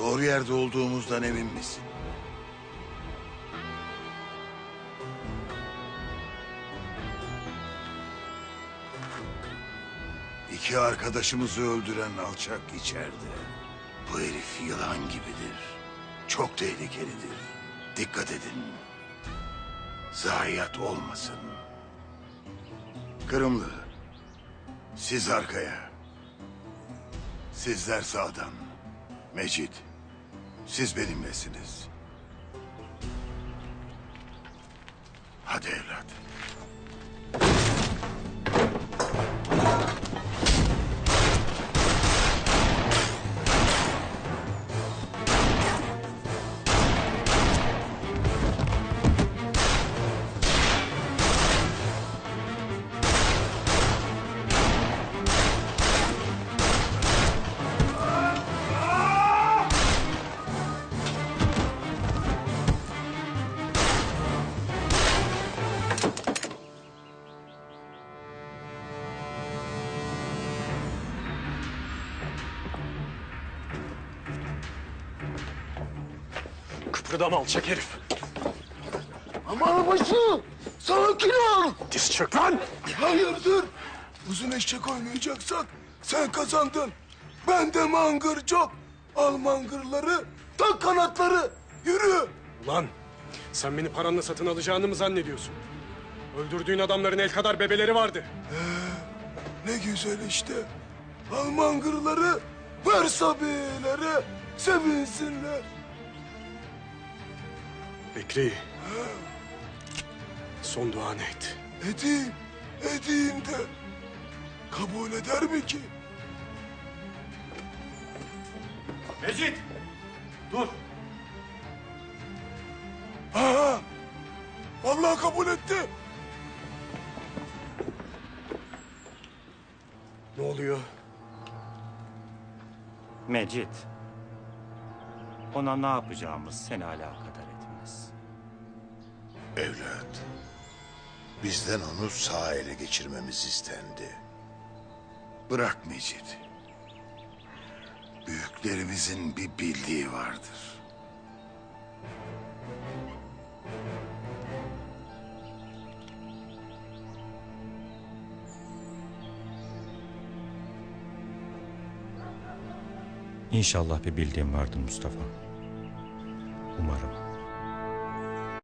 Doğru yerde olduğumuzdan emin misin? İki arkadaşımızı öldüren alçak içeride. Bu herif yılan gibidir. Çok tehlikelidir. Dikkat edin. Zayiat olmasın. Kırımlı, siz arkaya. Sizler sağdan. Mecit, siz benimlesiniz. Hadi evlat. Kıpırdama alçak herif. Aman başı! Sakin ol! Diz çök lan! Hayırdır? Uzun eşek oynayacaksak sen kazandın. Ben de mangır çok. Al mangırları, tak kanatları. Yürü! Ulan sen beni paranla satın alacağını mı zannediyorsun? Öldürdüğün adamların el kadar bebeleri vardı. Ne güzel işte. Al mangırları, ver sabilere, sevinsinler. Bekri. Son duanı et. Edeyim de. Kabul eder mi ki? Mecit! Dur! Ha, vallahi kabul etti. Ne oluyor? Mecit, ona ne yapacağımız seni alakadar etmez. Evlat, bizden onu sağ ele geçirmemiz istendi. Bırak Mecit. Büyüklerimizin bir bildiği vardır. İnşallah bir bildiğim vardır Mustafa. Umarım.